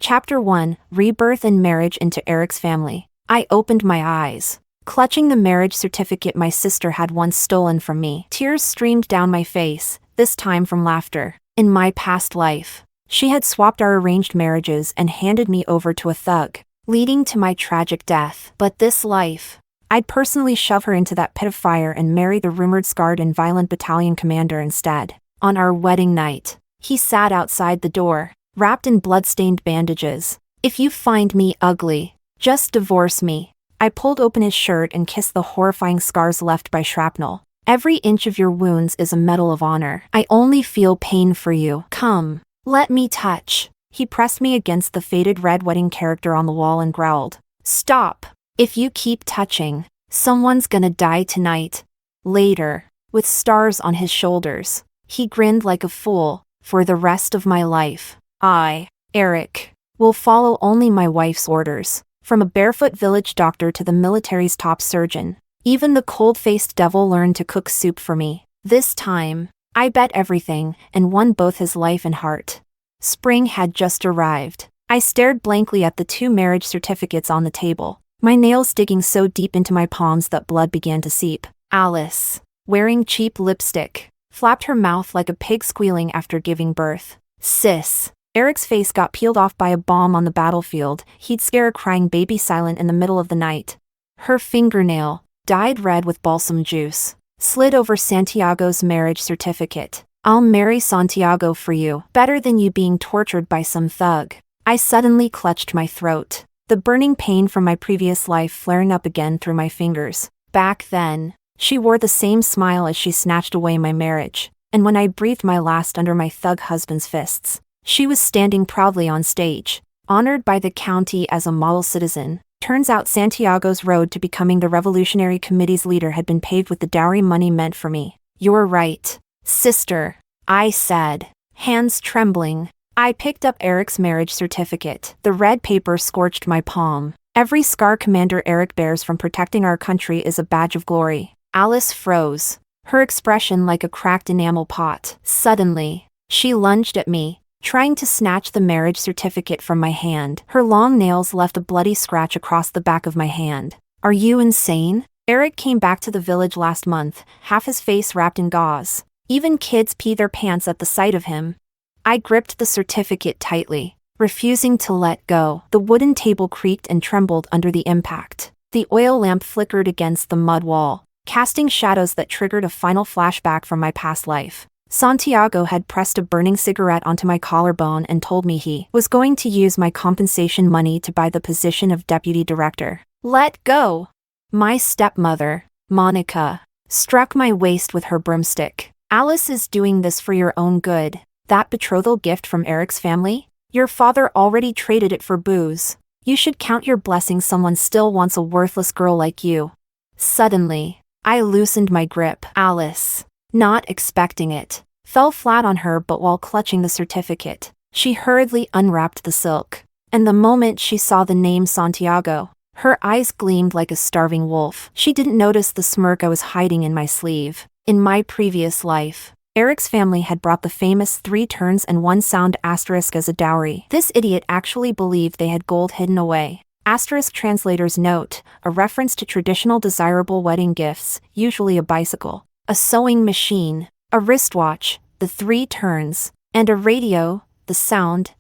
Chapter 1, Rebirth and Marriage into Eric's Family. I opened my eyes, clutching the marriage certificate my sister had once stolen from me. Tears streamed down my face, this time from laughter. In my past life, she had swapped our arranged marriages and handed me over to a thug, leading to my tragic death. But this life, I'd personally shove her into that pit of fire and marry the rumored scarred and violent battalion commander instead. On our wedding night, he sat outside the door, wrapped in bloodstained bandages. "If you find me ugly, just divorce me." I pulled open his shirt and kissed the horrifying scars left by shrapnel. "Every inch of your wounds is a medal of honor. I only feel pain for you. Come, let me touch." He pressed me against the faded red wedding character on the wall and growled, "Stop. If you keep touching, someone's gonna die tonight." Later, with stars on his shoulders, he grinned like a fool. "For the rest of my life, I, Eric, will follow only my wife's orders." From a barefoot village doctor to the military's top surgeon, even the cold-faced devil learned to cook soup for me. This time, I bet everything and won both his life and heart. Spring had just arrived. I stared blankly at the 2 marriage certificates on the table, my nails digging so deep into my palms that blood began to seep. Alice, wearing cheap lipstick, flapped her mouth like a pig squealing after giving birth. "Sis." Eric's face got peeled off by a bomb on the battlefield. He'd scare a crying baby silent in the middle of the night. Her fingernail, dyed red with balsam juice, slid over Santiago's marriage certificate. "I'll marry Santiago for you. Better than you being tortured by some thug." I suddenly clutched my throat, the burning pain from my previous life flaring up again through my fingers. Back then, she wore the same smile as she snatched away my marriage, and when I breathed my last under my thug husband's fists, she was standing proudly on stage, honored by the county as a model citizen. Turns out Santiago's road to becoming the Revolutionary Committee's leader had been paved with the dowry money meant for me. "You're right, sister," I said, hands trembling. I picked up Eric's marriage certificate. The red paper scorched my palm. "Every scar Commander Eric bears from protecting our country is a badge of glory." Alice froze, her expression like a cracked enamel pot. Suddenly, she lunged at me, trying to snatch the marriage certificate from my hand. Her long nails left a bloody scratch across the back of my hand. "Are you insane?" Eric came back to the village last month, half his face wrapped in gauze. Even kids pee their pants at the sight of him. I gripped the certificate tightly, refusing to let go. The wooden table creaked and trembled under the impact. The oil lamp flickered against the mud wall, casting shadows that triggered a final flashback from my past life. Santiago had pressed a burning cigarette onto my collarbone and told me he was going to use my compensation money to buy the position of deputy director. "Let go!" My stepmother, Monica, struck my waist with her broomstick. "Alice is doing this for your own good. That betrothal gift from Eric's family? Your father already traded it for booze. You should count your blessings someone still wants a worthless girl like you." Suddenly, I loosened my grip. Alice, not expecting it, fell flat on her, but while clutching the certificate, she hurriedly unwrapped the silk. And the moment she saw the name Santiago, her eyes gleamed like a starving wolf. She didn't notice the smirk I was hiding in my sleeve. In my previous life, Eric's family had brought the famous 3 turns and 1 sound asterisk as a dowry. This idiot actually believed they had gold hidden away. Asterisk translator's note, a reference to traditional desirable wedding gifts, usually a bicycle, a sewing machine, a wristwatch, the 3 turns, and a radio, the sound.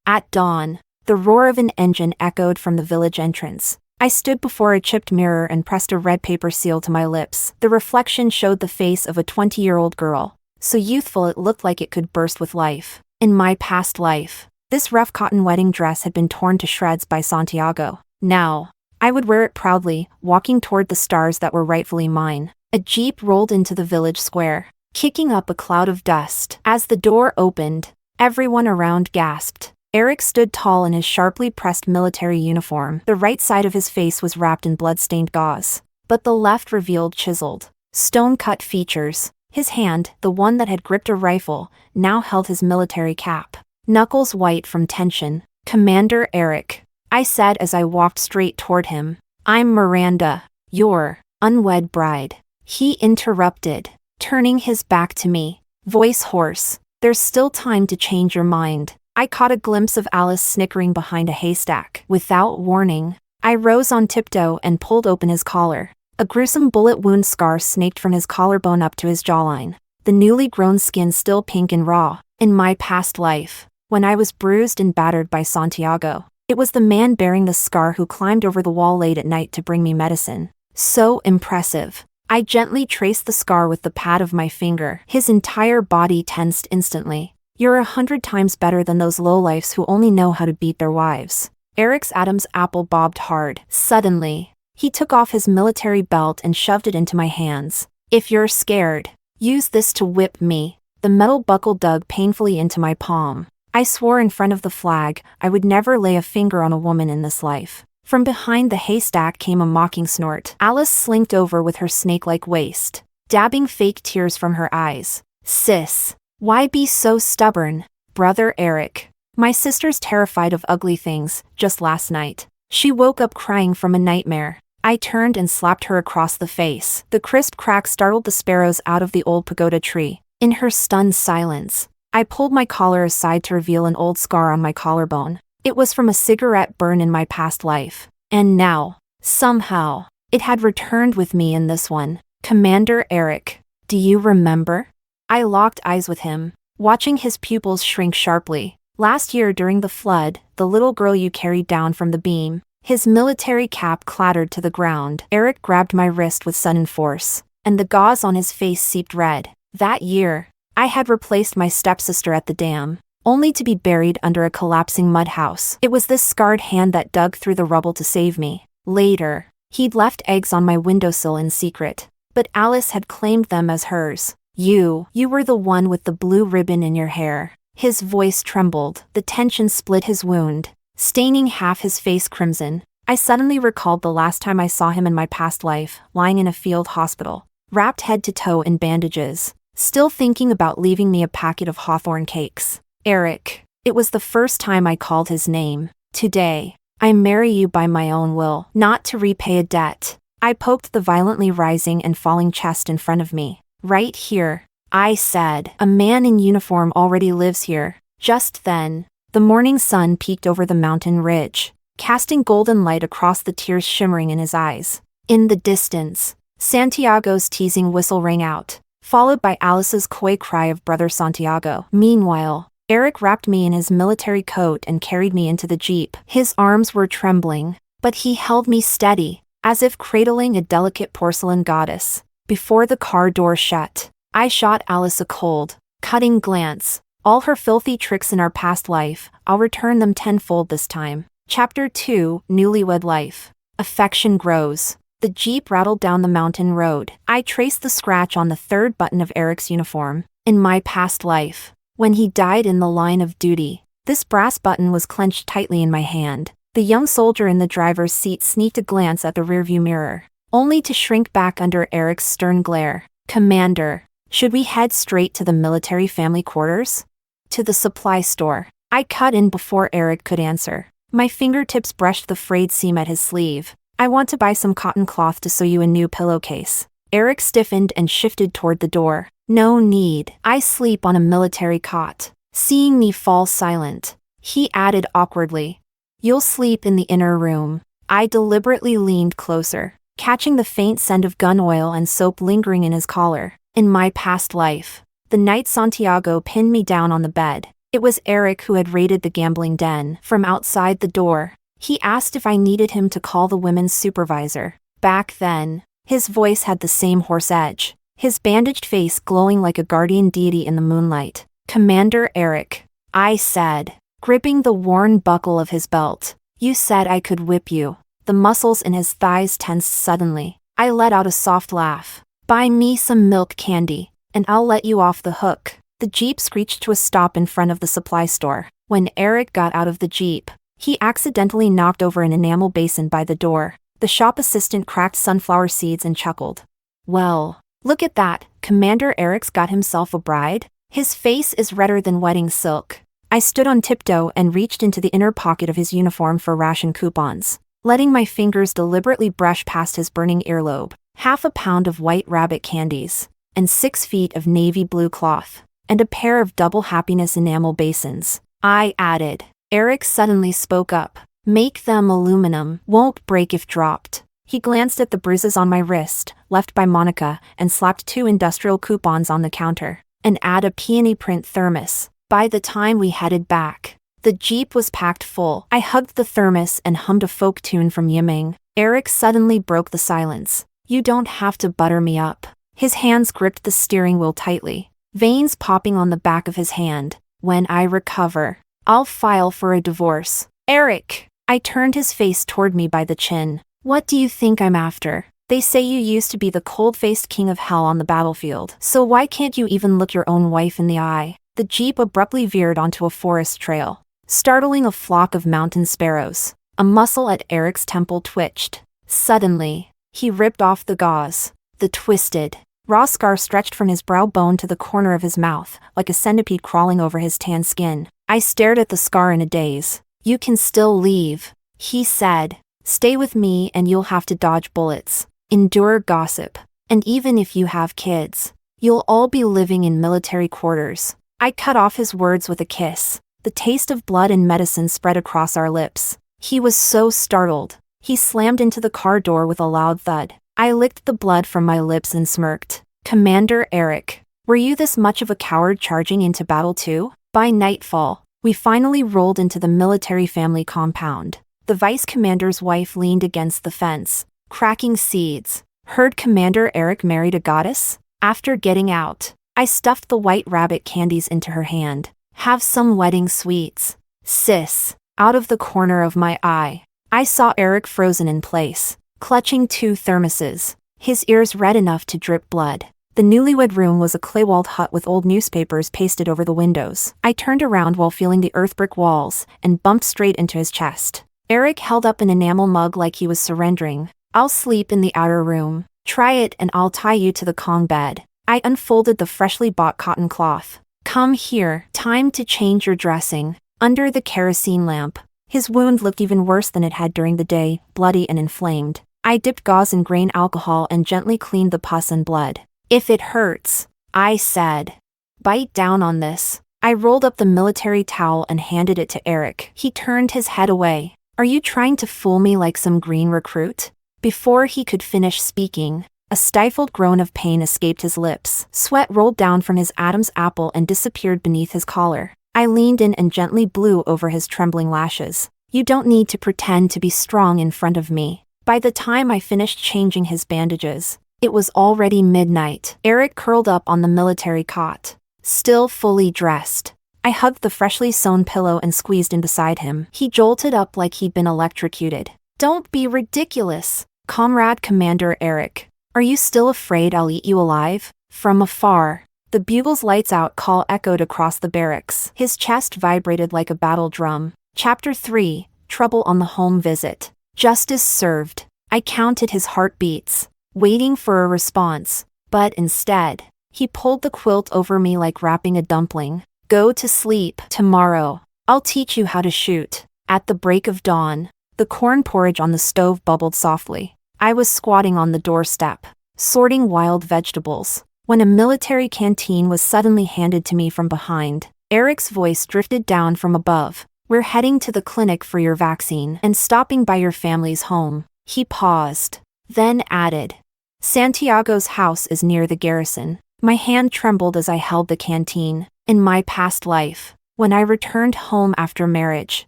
At dawn, the roar of an engine echoed from the village entrance. I stood before a chipped mirror and pressed a red paper seal to my lips. The reflection showed the face of a 20-year-old girl, so youthful it looked like it could burst with life. In my past life, this rough cotton wedding dress had been torn to shreds by Santiago. Now, I would wear it proudly, walking toward the stars that were rightfully mine. A jeep rolled into the village square, kicking up a cloud of dust. As the door opened, everyone around gasped. Eric stood tall in his sharply pressed military uniform. The right side of his face was wrapped in blood-stained gauze, but the left revealed chiseled, stone-cut features. His hand, the one that had gripped a rifle, now held his military cap, knuckles white from tension. "Commander Eric," I said as I walked straight toward him. "I'm Miranda, your unwed bride." He interrupted, turning his back to me, voice hoarse. "There's still time to change your mind. I caught a glimpse of Alice snickering behind a haystack. Without warning, I rose on tiptoe and pulled open his collar. A gruesome bullet wound scar snaked from his collarbone up to his jawline, the newly grown skin still pink and raw. In my past life, when I was bruised and battered by Santiago, it was the man bearing the scar who climbed over the wall late at night to bring me medicine. So impressive. I gently traced the scar with the pad of my finger. His entire body tensed instantly. You're 100 times better than those lowlifes who only know how to beat their wives. Eric's Adam's apple bobbed hard. Suddenly, he took off his military belt and shoved it into my hands. If you're scared, use this to whip me. The metal buckle dug painfully into my palm. I swore in front of the flag I would never lay a finger on a woman in this life. From behind the haystack came a mocking snort. Alice slinked over with her snake-like waist, dabbing fake tears from her eyes. Sis, why be so stubborn? Brother Eric. My sister's terrified of ugly things, just last night. She woke up crying from a nightmare. I turned and slapped her across the face. The crisp crack startled the sparrows out of the old pagoda tree. In her stunned silence, I pulled my collar aside to reveal an old scar on my collarbone. It was from a cigarette burn in my past life. And now, somehow, it had returned with me in this one. Commander Eric, do you remember? I locked eyes with him, watching his pupils shrink sharply. Last year during the flood, the little girl you carried down from the beam. His military cap clattered to the ground. Eric grabbed my wrist with sudden force, and the gauze on his face seeped red. That year, I had replaced my stepsister at the dam, only to be buried under a collapsing mud house. It was this scarred hand that dug through the rubble to save me. Later, he'd left eggs on my windowsill in secret, but Alice had claimed them as hers. You were the one with the blue ribbon in your hair. His voice trembled. The tension split his wound, staining half his face crimson. I suddenly recalled the last time I saw him in my past life, lying in a field hospital, wrapped head to toe in bandages, still thinking about leaving me a packet of hawthorn cakes. Eric. It was the first time I called his name. Today, I marry you by my own will, not to repay a debt. I poked the violently rising and falling chest in front of me. Right here, I said. A man in uniform already lives here. Just then, the morning sun peeked over the mountain ridge, casting golden light across the tears shimmering in his eyes. In the distance, Santiago's teasing whistle rang out, followed by Alice's coy cry of Brother Santiago. Meanwhile, Eric wrapped me in his military coat and carried me into the jeep. His arms were trembling, but he held me steady, as if cradling a delicate porcelain goddess. Before the car door shut, I shot Alice a cold, cutting glance. All her filthy tricks in our past life, I'll return them tenfold this time. Chapter 2, Newlywed Life. Affection grows. The jeep rattled down the mountain road. I traced the scratch on the third button of Eric's uniform. In my past life, when he died in the line of duty, this brass button was clenched tightly in my hand. The young soldier in the driver's seat sneaked a glance at the rearview mirror, only to shrink back under Eric's stern glare. Commander, should we head straight to the military family quarters? To the supply store. I cut in before Eric could answer. My fingertips brushed the frayed seam at his sleeve. I want to buy some cotton cloth to sew you a new pillowcase. Eric stiffened and shifted toward the door. No need. I sleep on a military cot. Seeing me fall silent, he added awkwardly. You'll sleep in the inner room. I deliberately leaned closer, catching the faint scent of gun oil and soap lingering in his collar. In my past life, the night Santiago pinned me down on the bed, it was Eric who had raided the gambling den. From outside the door, he asked if I needed him to call the women's supervisor. Back then, his voice had the same hoarse edge, his bandaged face glowing like a guardian deity in the moonlight. Commander Eric, I said, gripping the worn buckle of his belt. You said I could whip you. The muscles in his thighs tensed suddenly. I let out a soft laugh. Buy me some milk candy, and I'll let you off the hook. The jeep screeched to a stop in front of the supply store. When Eric got out of the jeep, he accidentally knocked over an enamel basin by the door. The shop assistant cracked sunflower seeds and chuckled. Well, look at that, Commander Eric's got himself a bride. His face is redder than wedding silk. I stood on tiptoe and reached into the inner pocket of his uniform for ration coupons, letting my fingers deliberately brush past his burning earlobe. 1/2 pound of white rabbit candies, and 6 feet of navy blue cloth, and a pair of double happiness enamel basins. I added. Eric suddenly spoke up. Make them aluminum, won't break if dropped. He glanced at the bruises on my wrist, left by Monica, and slapped 2 industrial coupons on the counter. And add a peony print thermos. By the time we headed back, the Jeep was packed full. I hugged the thermos and hummed a folk tune from Yiming. Eric suddenly broke the silence. You don't have to butter me up. His hands gripped the steering wheel tightly, veins popping on the back of his hand. When I recover, I'll file for a divorce. Eric! I turned his face toward me by the chin. What do you think I'm after? They say you used to be the cold-faced king of hell on the battlefield, so why can't you even look your own wife in the eye? The Jeep abruptly veered onto a forest trail, startling a flock of mountain sparrows. A muscle at Eric's temple twitched. Suddenly, he ripped off the gauze. The twisted, raw scar stretched from his brow bone to the corner of his mouth, like a centipede crawling over his tan skin. I stared at the scar in a daze. You can still leave, he said. Stay with me and you'll have to dodge bullets, endure gossip, and even if you have kids, you'll all be living in military quarters. I cut off his words with a kiss. The taste of blood and medicine spread across our lips. He was so startled. He slammed into the car door with a loud thud. I licked the blood from my lips and smirked. Commander Eric, were you this much of a coward charging into battle too? By nightfall, we finally rolled into the military family compound. The vice commander's wife leaned against the fence, cracking seeds. Heard Commander Eric married a goddess? After getting out, I stuffed the white rabbit candies into her hand. Have some wedding sweets. Sis. Out of the corner of my eye, I saw Eric frozen in place, clutching 2 thermoses, his ears red enough to drip blood. The newlywed room was a clay-walled hut with old newspapers pasted over the windows. I turned around while feeling the earth-brick walls and bumped straight into his chest. Eric held up an enamel mug like he was surrendering. I'll sleep in the outer room. Try it and I'll tie you to the Kong bed. I unfolded the freshly bought cotton cloth. Come here, time to change your dressing. Under the kerosene lamp, his wound looked even worse than it had during the day, bloody and inflamed. I dipped gauze in grain alcohol and gently cleaned the pus and blood. If it hurts, I said. Bite down on this. I rolled up the military towel and handed it to Eric. He turned his head away. Are you trying to fool me like some green recruit? Before he could finish speaking, a stifled groan of pain escaped his lips. Sweat rolled down from his Adam's apple and disappeared beneath his collar. I leaned in and gently blew over his trembling lashes. You don't need to pretend to be strong in front of me. By the time I finished changing his bandages, it was already midnight. Eric curled up on the military cot, still fully dressed. I hugged the freshly sewn pillow and squeezed in beside him. He jolted up like he'd been electrocuted. Don't be ridiculous, Comrade Commander Eric. Are you still afraid I'll eat you alive? From afar, the bugle's lights out call echoed across the barracks. His chest vibrated like a battle drum. Chapter 3, Trouble on the Home Visit. Justice served. I counted his heartbeats, waiting for a response, but instead, he pulled the quilt over me like wrapping a dumpling. Go to sleep. Tomorrow, I'll teach you how to shoot. At the break of dawn, the corn porridge on the stove bubbled softly. I was squatting on the doorstep, sorting wild vegetables, when a military canteen was suddenly handed to me from behind. Eric's voice drifted down from above. We're heading to the clinic for your vaccine and stopping by your family's home. He paused, then added, Santiago's house is near the garrison. My hand trembled as I held the canteen. In my past life, when I returned home after marriage,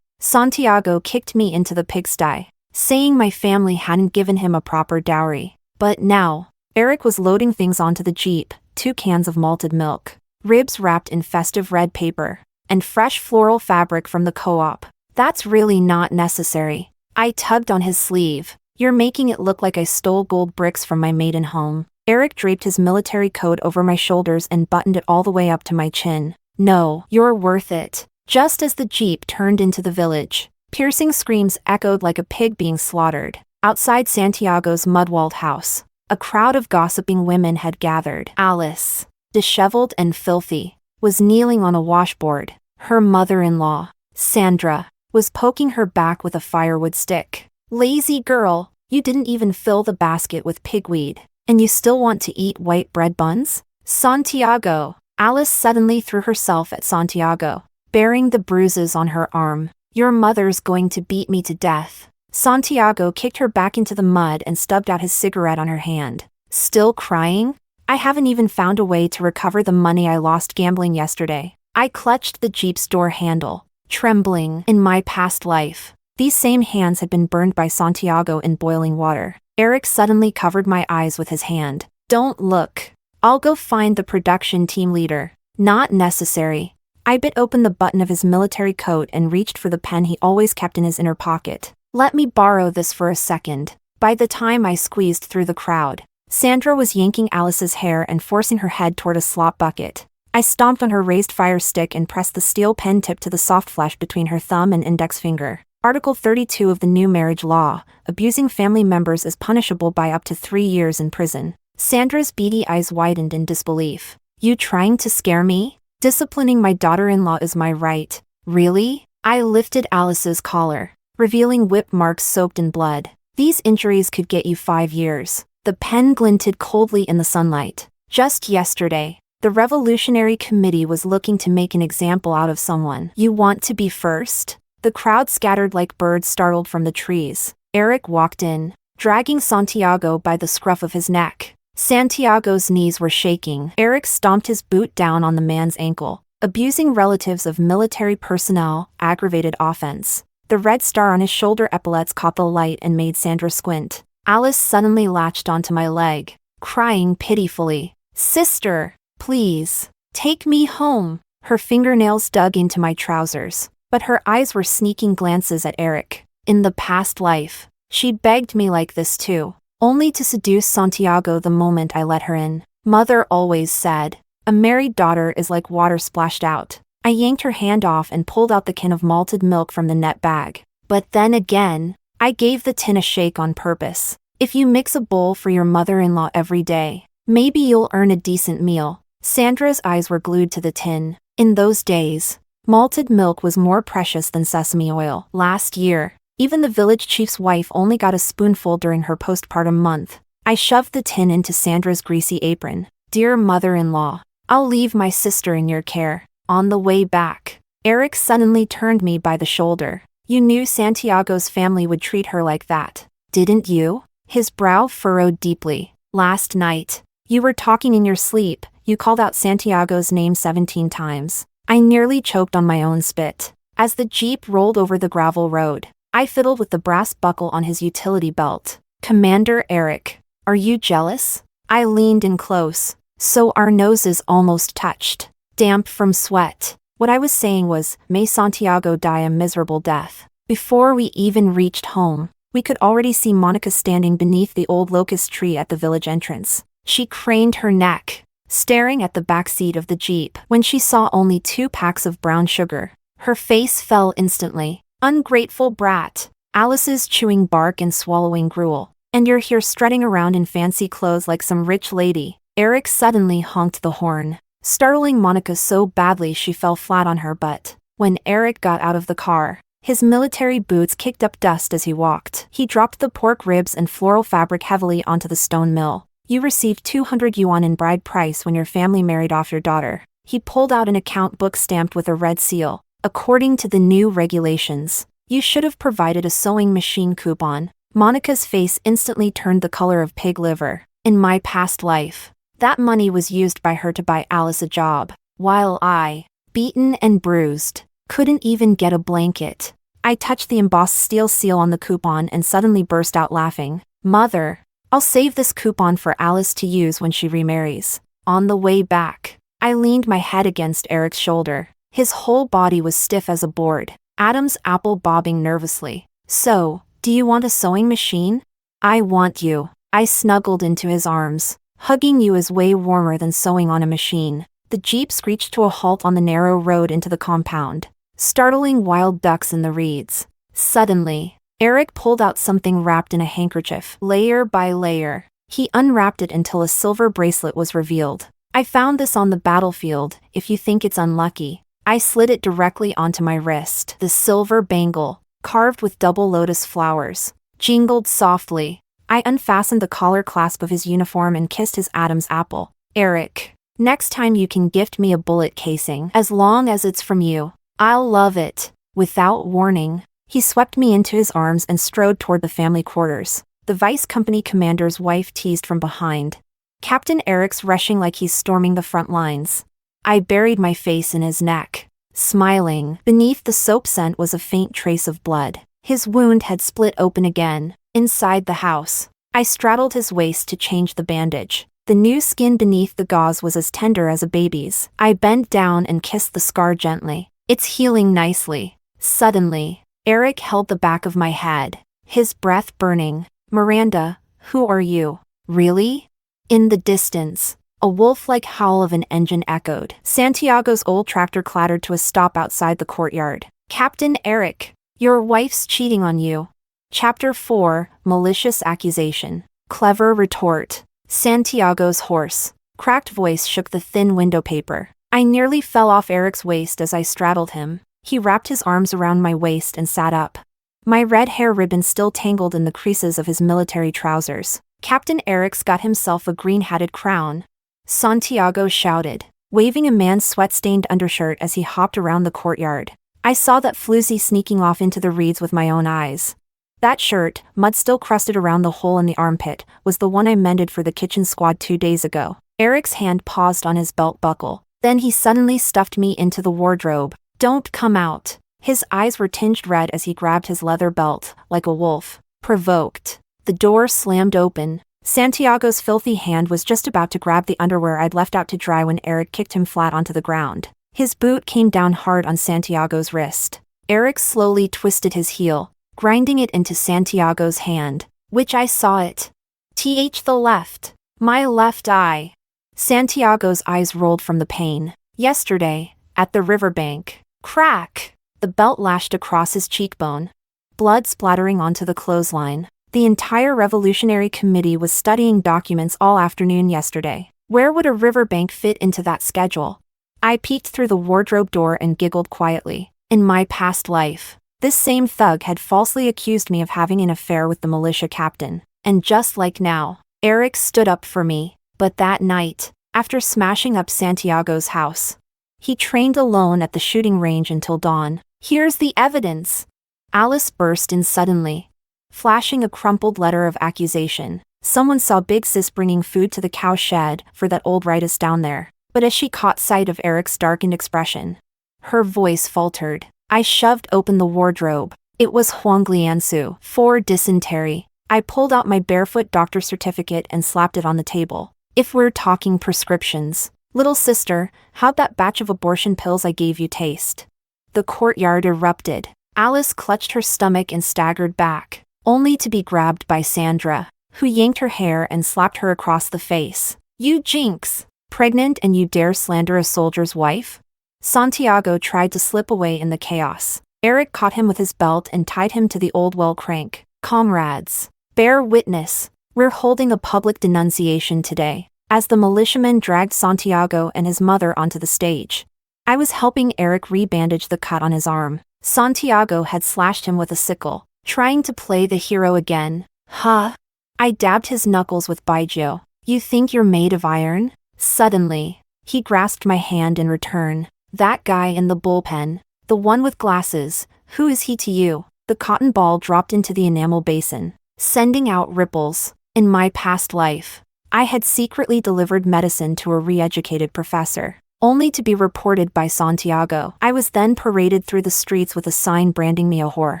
Santiago kicked me into the pigsty, saying my family hadn't given him a proper dowry. But now, Eric was loading things onto the Jeep, 2 cans of malted milk, ribs wrapped in festive red paper, and fresh floral fabric from the co-op. That's really not necessary. I tugged on his sleeve. You're making it look like I stole gold bricks from my maiden home. Eric draped his military coat over my shoulders and buttoned it all the way up to my chin. No, you're worth it. Just as the Jeep turned into the village, piercing screams echoed like a pig being slaughtered. Outside Santiago's mud-walled house, a crowd of gossiping women had gathered. Alice, disheveled and filthy, was kneeling on a washboard. Her mother-in-law, Sandra, was poking her back with a firewood stick. Lazy girl, you didn't even fill the basket with pigweed. And you still want to eat white bread buns? Santiago! Alice suddenly threw herself at Santiago, bearing the bruises on her arm. Your mother's going to beat me to death. Santiago kicked her back into the mud and stubbed out his cigarette on her hand. Still crying? I haven't even found a way to recover the money I lost gambling yesterday. I clutched the Jeep's door handle, trembling. In my past life, these same hands had been burned by Santiago in boiling water. Eric suddenly covered my eyes with his hand. Don't look. I'll go find the production team leader. Not necessary. I bit open the button of his military coat and reached for the pen he always kept in his inner pocket. Let me borrow this for a second. By the time I squeezed through the crowd, Sandra was yanking Alice's hair and forcing her head toward a slop bucket. I stomped on her raised fire stick and pressed the steel pen tip to the soft flesh between her thumb and index finger. Article 32 of the new marriage law, abusing family members is punishable by up to 3 years in prison. Sandra's beady eyes widened in disbelief. You trying to scare me? Disciplining my daughter-in-law is my right. Really? I lifted Alice's collar, revealing whip marks soaked in blood. These injuries could get you 5 years. The pen glinted coldly in the sunlight. Just yesterday, the Revolutionary Committee was looking to make an example out of someone. You want to be first? The crowd scattered like birds startled from the trees. Eric walked in, dragging Santiago by the scruff of his neck. Santiago's knees were shaking. Eric stomped his boot down on the man's ankle. Abusing relatives of military personnel, aggravated offense. The red star on his shoulder epaulets caught the light and made Sandra squint. Alice suddenly latched onto my leg, crying pitifully. Sister, please, take me home. Her fingernails dug into my trousers, but her eyes were sneaking glances at Eric. In the past life, she'd begged me like this too, only to seduce Santiago the moment I let her in. Mother always said, a married daughter is like water splashed out. I yanked her hand off and pulled out the can of malted milk from the net bag. But then again, I gave the tin a shake on purpose. If you mix a bowl for your mother-in-law every day, maybe you'll earn a decent meal. Sandra's eyes were glued to the tin. In those days, malted milk was more precious than sesame oil. Last year, even the village chief's wife only got a spoonful during her postpartum month. I shoved the tin into Sandra's greasy apron. Dear mother-in-law, I'll leave my sister in your care. On the way back, Eric suddenly turned me by the shoulder. You knew Santiago's family would treat her like that, didn't you? His brow furrowed deeply. Last night, you were talking in your sleep. You called out Santiago's name 17 times. I nearly choked on my own spit. As the Jeep rolled over the gravel road, I fiddled with the brass buckle on his utility belt. Commander Eric, are you jealous? I leaned in close, so our noses almost touched. Damp from sweat. What I was saying was, may Santiago die a miserable death. Before we even reached home, we could already see Monica standing beneath the old locust tree at the village entrance. She craned her neck, staring at the back seat of the Jeep. When she saw only 2 packs of brown sugar, her face fell instantly. Ungrateful brat. Alice's chewing bark and swallowing gruel. And you're here strutting around in fancy clothes like some rich lady. Eric suddenly honked the horn, startling Monica so badly she fell flat on her butt. When Eric got out of the car, his military boots kicked up dust as he walked. He dropped the pork ribs and floral fabric heavily onto the stone mill. You received 200 yuan in bride price when your family married off your daughter. He pulled out an account book stamped with a red seal. According to the new regulations, you should have provided a sewing machine coupon. Monica's face instantly turned the color of pig liver. In my past life, that money was used by her to buy Alice a job, while I, beaten and bruised, couldn't even get a blanket. I touched the embossed steel seal on the coupon and suddenly burst out laughing. Mother, I'll save this coupon for Alice to use when she remarries. On the way back, I leaned my head against Eric's shoulder. His whole body was stiff as a board, Adam's apple bobbing nervously. So, do you want a sewing machine? I want you. I snuggled into his arms. Hugging you is way warmer than sewing on a machine. The Jeep screeched to a halt on the narrow road into the compound, startling wild ducks in the reeds. Suddenly, Eric pulled out something wrapped in a handkerchief. Layer by layer, he unwrapped it until a silver bracelet was revealed. I found this on the battlefield, if you think it's unlucky. I slid it directly onto my wrist. The silver bangle, carved with double lotus flowers, jingled softly. I unfastened the collar clasp of his uniform and kissed his Adam's apple. Eric, next time you can gift me a bullet casing, as long as it's from you. I'll love it. Without warning, he swept me into his arms and strode toward the family quarters. The vice company commander's wife teased from behind. Captain Eric's rushing like he's storming the front lines. I buried my face in his neck, smiling. Beneath the soap scent was a faint trace of blood. His wound had split open again, inside the house. I straddled his waist to change the bandage. The new skin beneath the gauze was as tender as a baby's. I bent down and kissed the scar gently. It's healing nicely. Suddenly, Eric held the back of my head, his breath burning. Miranda, who are you? Really? In the distance, a wolf-like howl of an engine echoed. Santiago's old tractor clattered to a stop outside the courtyard. Captain Eric, your wife's cheating on you. Chapter 4, Malicious Accusation. Clever retort. Santiago's hoarse, cracked voice shook the thin window paper. I nearly fell off Eric's waist as I straddled him. He wrapped his arms around my waist and sat up. My red hair ribbon still tangled in the creases of his military trousers. Captain Eric's got himself a green-hatted crown, Santiago shouted, waving a man's sweat-stained undershirt as he hopped around the courtyard. I saw that floozy sneaking off into the reeds with my own eyes. That shirt, mud still crusted around the hole in the armpit, was the one I mended for the kitchen squad 2 days ago. Eric's hand paused on his belt buckle. Then he suddenly stuffed me into the wardrobe. Don't come out. His eyes were tinged red as he grabbed his leather belt, like a wolf. Provoked. The door slammed open. Santiago's filthy hand was just about to grab the underwear I'd left out to dry when Eric kicked him flat onto the ground. His boot came down hard on Santiago's wrist. Eric slowly twisted his heel, grinding it into Santiago's hand, which I saw it. The left. My left eye. Santiago's eyes rolled from the pain. Yesterday, at the riverbank. Crack! The belt lashed across his cheekbone. Blood splattering onto the clothesline. The entire Revolutionary Committee was studying documents all afternoon yesterday. Where would a riverbank fit into that schedule? I peeked through the wardrobe door and giggled quietly. In my past life, this same thug had falsely accused me of having an affair with the militia captain. And just like now, Eric stood up for me. But that night, after smashing up Santiago's house, he trained alone at the shooting range until dawn. Here's the evidence. Alice burst in suddenly, flashing a crumpled letter of accusation. Someone saw Big Sis bringing food to the cow shed for that old riotous down there. But as she caught sight of Eric's darkened expression, her voice faltered. I shoved open the wardrobe. It was Huang Liansu. For dysentery. I pulled out my barefoot doctor's certificate and slapped it on the table. If we're talking prescriptions, little sister, how'd that batch of abortion pills I gave you taste? The courtyard erupted. Alice clutched her stomach and staggered back, only to be grabbed by Sandra, who yanked her hair and slapped her across the face. You jinx! Pregnant and you dare slander a soldier's wife? Santiago tried to slip away in the chaos. Eric caught him with his belt and tied him to the old well crank. Comrades, bear witness. We're holding a public denunciation today. As the militiamen dragged Santiago and his mother onto the stage, I was helping Eric re-bandage the cut on his arm. Santiago had slashed him with a sickle, trying to play the hero again. Huh? I dabbed his knuckles with Baijiu. You think you're made of iron? Suddenly, he grasped my hand in return. That guy in the bullpen, the one with glasses, who is he to you? The cotton ball dropped into the enamel basin, sending out ripples. In my past life, I had secretly delivered medicine to a re-educated professor, only to be reported by Santiago. I was then paraded through the streets with a sign branding me a whore.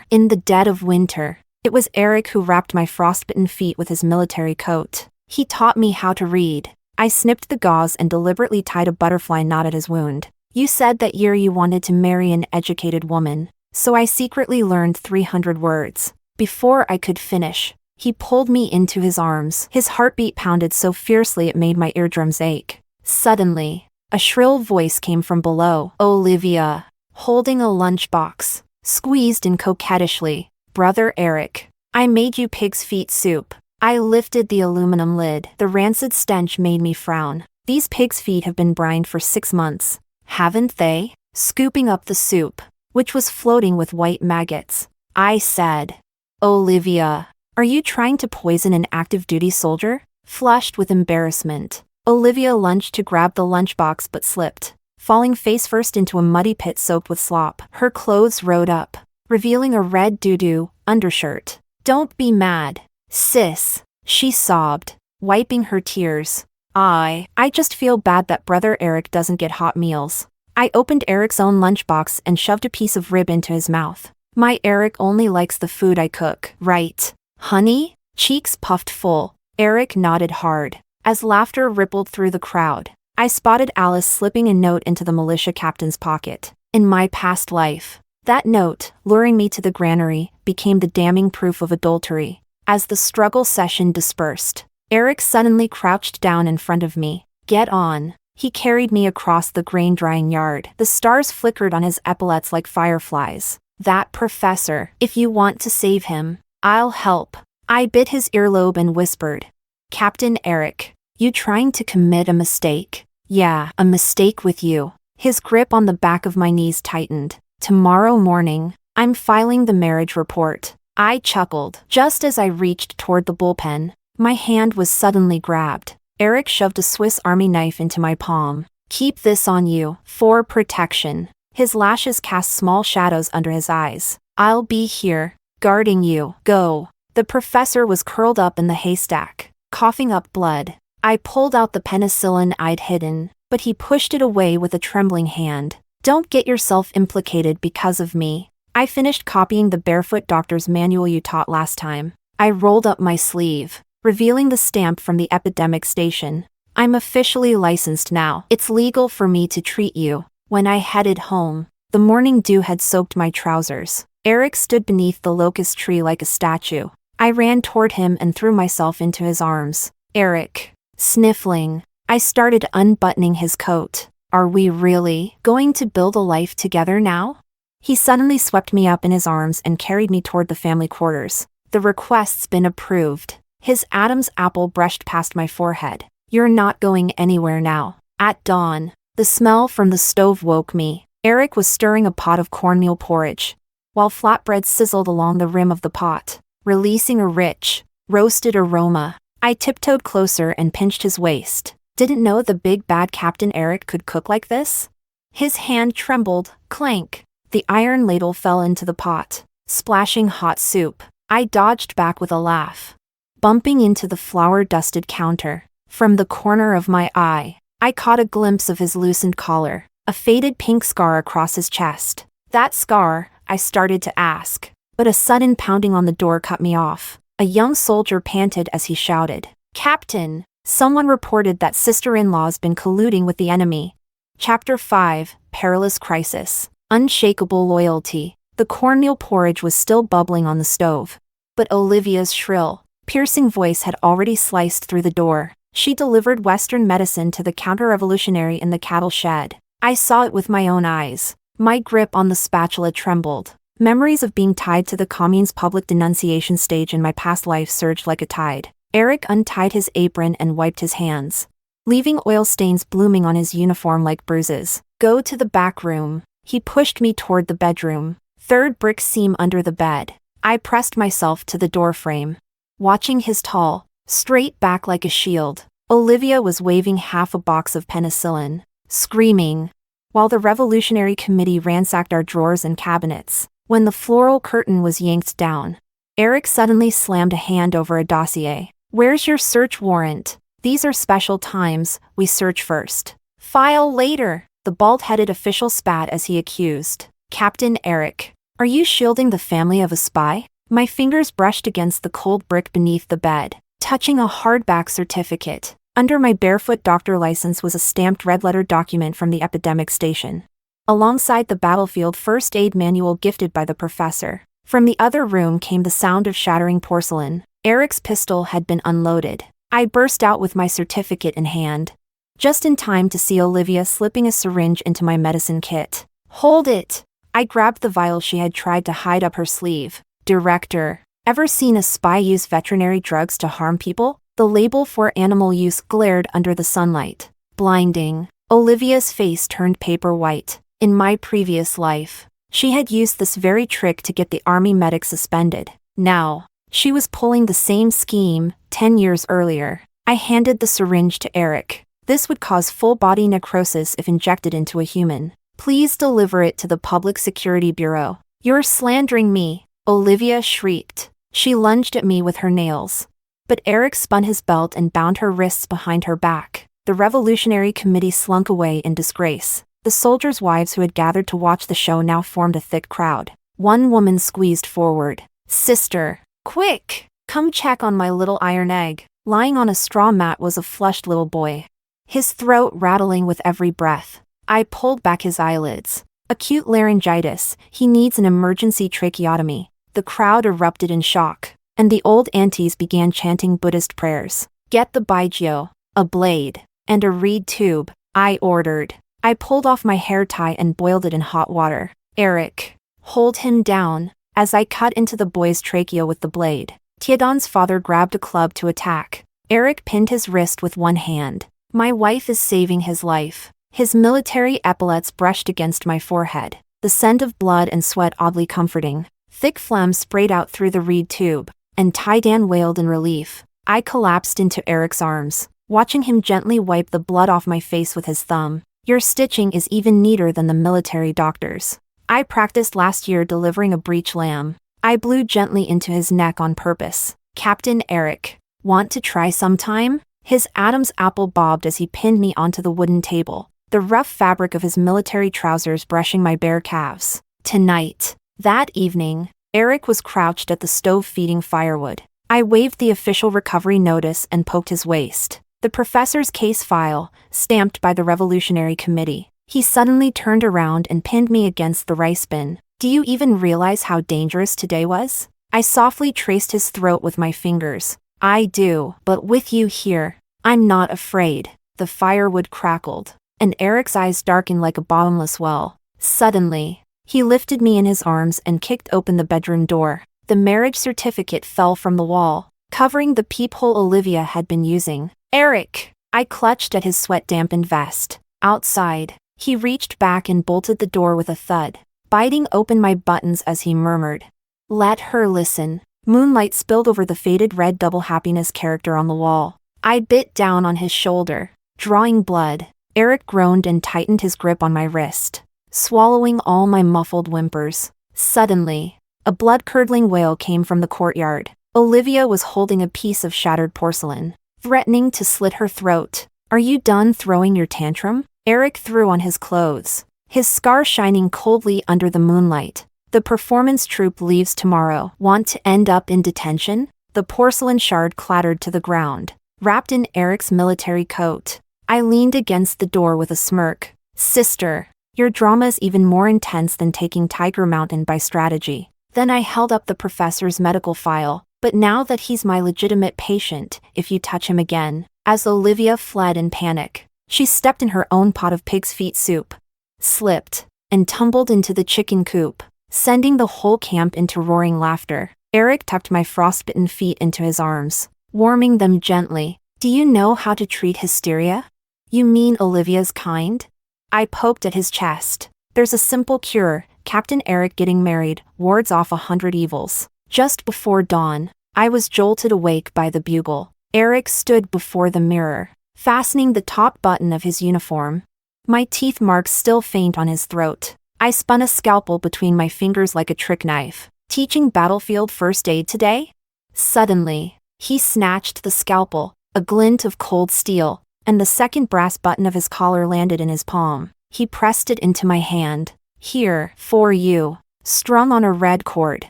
In the dead of winter, it was Eric who wrapped my frostbitten feet with his military coat. He taught me how to read. I snipped the gauze and deliberately tied a butterfly knot at his wound. You said that year you wanted to marry an educated woman, so I secretly learned 300 words. Before I could finish, he pulled me into his arms. His heartbeat pounded so fiercely it made my eardrums ache. Suddenly, a shrill voice came from below. Olivia, holding a lunchbox, squeezed in coquettishly. Brother Eric, I made you pig's feet soup. I lifted the aluminum lid. The rancid stench made me frown. These pig's feet have been brined for 6 months, haven't they? Scooping up the soup, which was floating with white maggots, I said, Olivia, are you trying to poison an active duty soldier? Flushed with embarrassment, Olivia lunged to grab the lunchbox but slipped, falling face first into a muddy pit soaked with slop. Her clothes rode up, revealing a red doo-doo undershirt. "Don't be mad, sis," she sobbed, wiping her tears. I just feel bad that brother Eric doesn't get hot meals." I opened Eric's own lunchbox and shoved a piece of rib into his mouth. "My Eric only likes the food I cook, right, honey?" Cheeks puffed full. Eric nodded hard. As laughter rippled through the crowd, I spotted Alice slipping a note into the militia captain's pocket. "In my past life." That note, luring me to the granary, became the damning proof of adultery. As the struggle session dispersed, Eric suddenly crouched down in front of me. "Get on." He carried me across the grain-drying yard. The stars flickered on his epaulets like fireflies. "That professor, if you want to save him, I'll help." I bit his earlobe and whispered, "Captain Eric, you trying to commit a mistake?" "Yeah, a mistake with you." His grip on the back of my knees tightened. "Tomorrow morning, I'm filing the marriage report." I chuckled. Just as I reached toward the bullpen, my hand was suddenly grabbed. Eric shoved a Swiss Army knife into my palm. "Keep this on you, for protection." His lashes cast small shadows under his eyes. "I'll be here, guarding you. Go." The professor was curled up in the haystack, coughing up blood. I pulled out the penicillin I'd hidden, but he pushed it away with a trembling hand. "Don't get yourself implicated because of me." I finished copying the barefoot doctor's manual you taught last time. I rolled up my sleeve, revealing the stamp from the epidemic station. "I'm officially licensed now. It's legal for me to treat you." When I headed home, the morning dew had soaked my trousers. Eric stood beneath the locust tree like a statue. I ran toward him and threw myself into his arms. "Eric." Sniffling, I started unbuttoning his coat. "Are we really going to build a life together now?" He suddenly swept me up in his arms and carried me toward the family quarters. "The request's been approved." His Adam's apple brushed past my forehead. "You're not going anywhere now." At dawn, the smell from the stove woke me. Eric was stirring a pot of cornmeal porridge, while flatbread sizzled along the rim of the pot, releasing a rich, roasted aroma. I tiptoed closer and pinched his waist. Didn't know the big bad Captain Eric could cook like this? His hand trembled. Clank. The iron ladle fell into the pot, splashing hot soup. I dodged back with a laugh, bumping into the flour-dusted counter. From the corner of my eye, I caught a glimpse of his loosened collar, a faded pink scar across his chest. "That scar?" I started to ask, but a sudden pounding on the door cut me off. A young soldier panted as he shouted, "Captain!" Someone reported that sister-in-law's been colluding with the enemy. Chapter 5, Perilous Crisis. Unshakable loyalty. The cornmeal porridge was still bubbling on the stove, but Olivia's shrill, piercing voice had already sliced through the door. She delivered Western medicine to the counter-revolutionary in the cattle shed. I saw it with my own eyes. My grip on the spatula trembled. Memories of being tied to the commune's public denunciation stage in my past life surged like a tide. Eric untied his apron and wiped his hands, leaving oil stains blooming on his uniform like bruises. "Go to the back room." He pushed me toward the bedroom. Third brick seam under the bed. I pressed myself to the doorframe, watching his tall, straight back like a shield. Olivia was waving half a box of penicillin, screaming, while the Revolutionary Committee ransacked our drawers and cabinets. When the floral curtain was yanked down, Eric suddenly slammed a hand over a dossier. "Where's your search warrant?" "These are special times, we search first. File later," the bald-headed official spat as he accused. "Captain Eric, are you shielding the family of a spy?" My fingers brushed against the cold brick beneath the bed, touching a hardback certificate. Under my barefoot doctor license was a stamped red-letter document from the epidemic station, alongside the battlefield first aid manual gifted by the professor. From the other room came the sound of shattering porcelain. Eric's pistol had been unloaded. I burst out with my certificate in hand, just in time to see Olivia slipping a syringe into my medicine kit. "Hold it!" I grabbed the vial she had tried to hide up her sleeve. "Director, ever seen a spy use veterinary drugs to harm people?" The label for animal use glared under the sunlight, blinding. Olivia's face turned paper white. In my previous life, she had used this very trick to get the army medic suspended. Now, she was pulling the same scheme 10 years earlier. I handed the syringe to Eric. This would cause full-body necrosis if injected into a human. Please deliver it to the Public Security Bureau. You're slandering me, Olivia shrieked. She lunged at me with her nails. But Eric spun his belt and bound her wrists behind her back. The Revolutionary Committee slunk away in disgrace. The soldiers' wives who had gathered to watch the show now formed a thick crowd. One woman squeezed forward. Sister, quick! Come check on my little iron egg. Lying on a straw mat was a flushed little boy, his throat rattling with every breath. I pulled back his eyelids. Acute laryngitis, he needs an emergency tracheotomy. The crowd erupted in shock, and the old aunties began chanting Buddhist prayers. Get the baijio, a blade, and a reed tube, I ordered. I pulled off my hair tie and boiled it in hot water. Eric, hold him down, as I cut into the boy's trachea with the blade. Tiedon's father grabbed a club to attack. Eric pinned his wrist with one hand. My wife is saving his life. His military epaulets brushed against my forehead, the scent of blood and sweat oddly comforting. Thick phlegm sprayed out through the reed tube, and Tidan wailed in relief. I collapsed into Eric's arms, watching him gently wipe the blood off my face with his thumb. Your stitching is even neater than the military doctors. I practiced last year delivering a breech lamb. I blew gently into his neck on purpose. Captain Eric, want to try sometime? His Adam's apple bobbed as he pinned me onto the wooden table, the rough fabric of his military trousers brushing my bare calves. Tonight. That evening, Eric was crouched at the stove feeding firewood. I waved the official recovery notice and poked his waist. The professor's case file, stamped by the Revolutionary Committee. He suddenly turned around and pinned me against the rice bin. Do you even realize how dangerous today was? I softly traced his throat with my fingers. I do, but with you here, I'm not afraid. The firewood crackled, and Eric's eyes darkened like a bottomless well. Suddenly, he lifted me in his arms and kicked open the bedroom door. The marriage certificate fell from the wall, covering the peephole Olivia had been using. Eric! I clutched at his sweat-dampened vest. Outside, he reached back and bolted the door with a thud, biting open my buttons as he murmured, "Let her listen." Moonlight spilled over the faded red double happiness character on the wall. I bit down on his shoulder, drawing blood. Eric groaned and tightened his grip on my wrist, swallowing all my muffled whimpers. Suddenly, a blood-curdling wail came from the courtyard. Olivia was holding a piece of shattered porcelain, threatening to slit her throat. Are you done throwing your tantrum? Eric threw on his clothes, his scar shining coldly under the moonlight. The performance troupe leaves tomorrow. Want to end up in detention? The porcelain shard clattered to the ground, wrapped in Eric's military coat. I leaned against the door with a smirk. Sister, your drama is even more intense than taking Tiger Mountain by strategy. Then I held up the professor's medical file. But now that he's my legitimate patient, if you touch him again. As Olivia fled in panic, she stepped in her own pot of pig's feet soup, slipped, and tumbled into the chicken coop, sending the whole camp into roaring laughter. Eric tucked my frostbitten feet into his arms, warming them gently. Do you know how to treat hysteria? You mean Olivia's kind? I poked at his chest. There's a simple cure. Captain Eric getting married wards off 100 evils. Just before dawn, I was jolted awake by the bugle. Eric stood before the mirror, fastening the top button of his uniform. My teeth marks still faint on his throat. I spun a scalpel between my fingers like a trick knife. Teaching battlefield first aid today? Suddenly, he snatched the scalpel, a glint of cold steel, and the second brass button of his collar landed in his palm. He pressed it into my hand. Here, for you, strung on a red cord,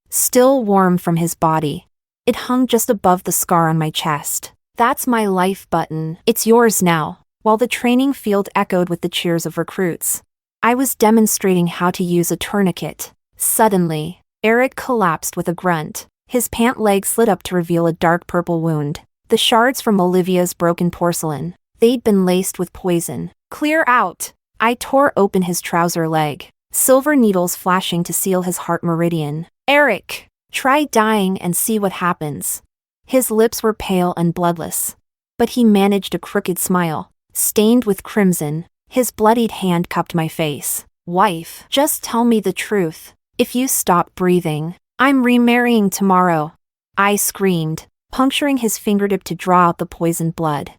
still warm from his body. It hung just above the scar on my chest. That's my life button. It's yours now. While the training field echoed with the cheers of recruits, I was demonstrating how to use a tourniquet. Suddenly, Eric collapsed with a grunt. His pant leg slid up to reveal a dark purple wound. The shards from Olivia's broken porcelain. They'd been laced with poison. Clear out! I tore open his trouser leg, silver needles flashing to seal his heart meridian. Eric! Try dying and see what happens. His lips were pale and bloodless, but he managed a crooked smile, stained with crimson. His bloodied hand cupped my face. Wife, just tell me the truth. If you stop breathing, I'm remarrying tomorrow. I screamed, puncturing his fingertip to draw out the poisoned blood.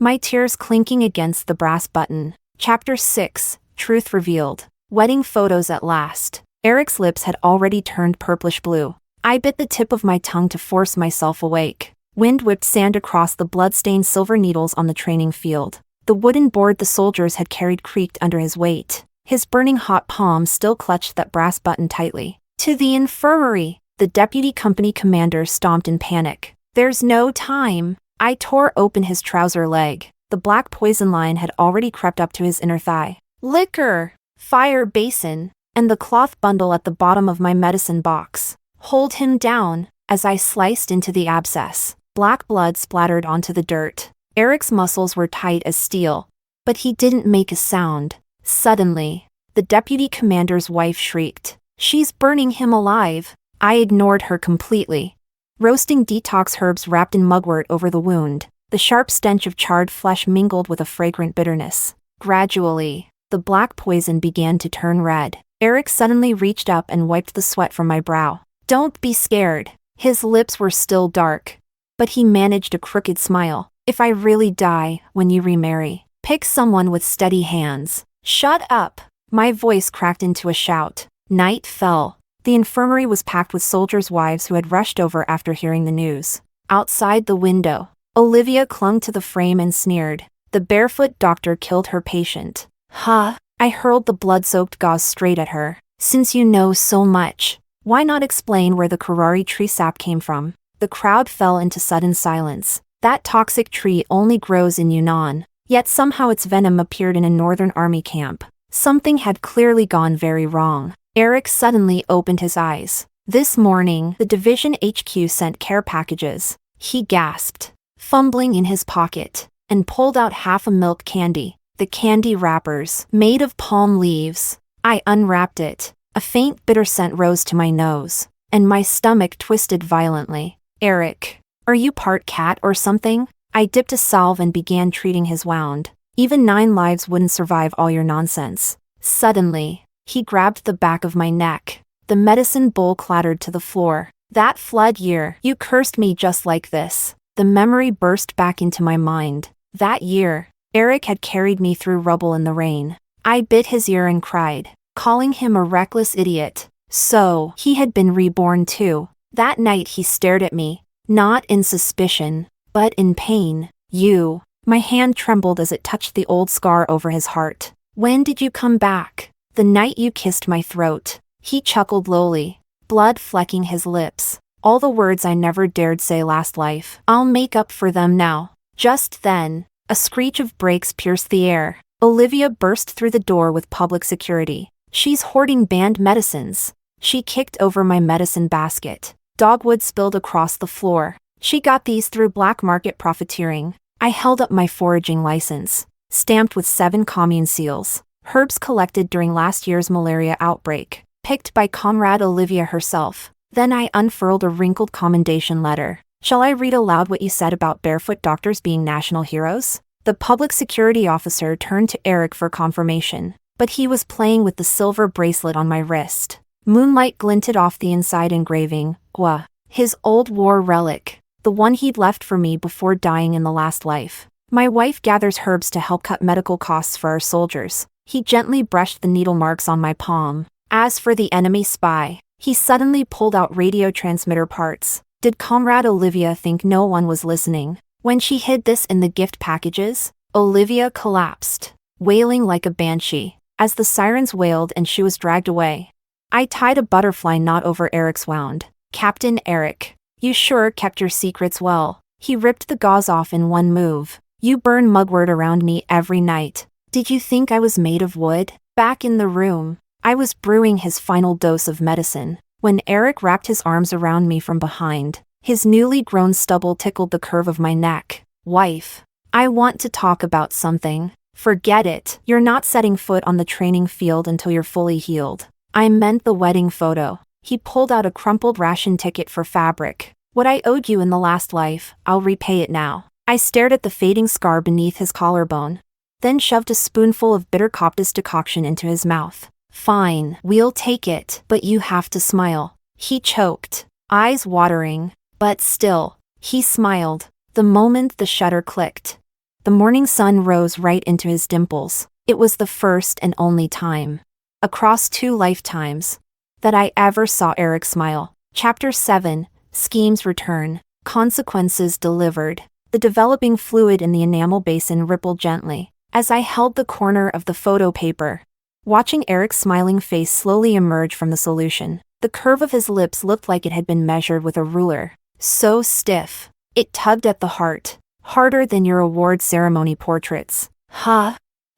my tears clinking against the brass button. Chapter 6, Truth Revealed. Wedding photos at last. Eric's lips had already turned purplish blue. I bit the tip of my tongue to force myself awake. Wind whipped sand across the blood-stained silver needles on the training field. The wooden board the soldiers had carried creaked under his weight. His burning hot palm still clutched that brass button tightly. To the infirmary! The deputy company commander stomped in panic. There's no time! I tore open his trouser leg. The black poison line had already crept up to his inner thigh. Liquor! Fire basin! And the cloth bundle at the bottom of my medicine box. Hold him down, as I sliced into the abscess. Black blood splattered onto the dirt. Eric's muscles were tight as steel. But he didn't make a sound. Suddenly, the deputy commander's wife shrieked. She's burning him alive. I ignored her completely. Roasting detox herbs wrapped in mugwort over the wound. The sharp stench of charred flesh mingled with a fragrant bitterness. Gradually, the black poison began to turn red. Eric suddenly reached up and wiped the sweat from my brow. Don't be scared. His lips were still dark. But he managed a crooked smile. If I really die when you remarry, pick someone with steady hands. Shut up! My voice cracked into a shout. Night fell. The infirmary was packed with soldiers' wives who had rushed over after hearing the news. Outside the window, Olivia clung to the frame and sneered. The barefoot doctor killed her patient. Huh? I hurled the blood-soaked gauze straight at her. Since you know so much, why not explain where the Karari tree sap came from? The crowd fell into sudden silence. That toxic tree only grows in Yunnan, yet somehow its venom appeared in a northern army camp. Something had clearly gone very wrong. Eric suddenly opened his eyes. This morning, the division HQ sent care packages. He gasped, fumbling in his pocket, and pulled out half a milk candy. The candy wrappers, made of palm leaves. I unwrapped it. A faint bitter scent rose to my nose, and my stomach twisted violently. Eric, are you part cat or something? I dipped a salve and began treating his wound. Even 9 lives wouldn't survive all your nonsense. Suddenly, he grabbed the back of my neck. The medicine bowl clattered to the floor. That flood year, you cursed me just like this. The memory burst back into my mind. That year, Eric had carried me through rubble in the rain. I bit his ear and cried, calling him a reckless idiot. So, he had been reborn too. That night he stared at me, not in suspicion, but in pain. You. My hand trembled as it touched the old scar over his heart. When did you come back? The night you kissed my throat. He chuckled lowly, blood flecking his lips. All the words I never dared say last life. I'll make up for them now. Just then, a screech of brakes pierced the air. Olivia burst through the door with public security. She's hoarding banned medicines. She kicked over my medicine basket. Dogwood spilled across the floor. She got these through black market profiteering. I held up my foraging license, stamped with 7 commune seals. Herbs collected during last year's malaria outbreak, picked by Comrade Olivia herself. Then I unfurled a wrinkled commendation letter. Shall I read aloud what you said about barefoot doctors being national heroes? The public security officer turned to Eric for confirmation, but he was playing with the silver bracelet on my wrist. Moonlight glinted off the inside engraving, Gua, his old war relic, the one he'd left for me before dying in the last life. My wife gathers herbs to help cut medical costs for our soldiers. He gently brushed the needle marks on my palm. As for the enemy spy, he suddenly pulled out radio transmitter parts. Did Comrade Olivia think no one was listening? When she hid this in the gift packages, Olivia collapsed, wailing like a banshee, as the sirens wailed and she was dragged away. I tied a butterfly knot over Eric's wound. Captain Eric, you sure kept your secrets well. He ripped the gauze off in one move. You burn mugwort around me every night. Did you think I was made of wood? Back in the room, I was brewing his final dose of medicine, when Eric wrapped his arms around me from behind. His newly grown stubble tickled the curve of my neck. Wife, I want to talk about something. Forget it. You're not setting foot on the training field until you're fully healed. I meant the wedding photo. He pulled out a crumpled ration ticket for fabric. What I owed you in the last life, I'll repay it now. I stared at the fading scar beneath his collarbone, then shoved a spoonful of bitter coptis decoction into his mouth. Fine, we'll take it, but you have to smile. He choked, eyes watering, but still, he smiled. The moment the shutter clicked, The morning sun rose right into his dimples. It was the first and only time, across 2 lifetimes, that I ever saw Eric smile. Chapter 7, Schemes Return. Consequences Delivered. The developing fluid in the enamel basin rippled gently as I held the corner of the photo paper, watching Eric's smiling face slowly emerge from the solution. The curve of his lips looked like it had been measured with a ruler. So stiff, it tugged at the heart, harder than your award ceremony portraits. Huh?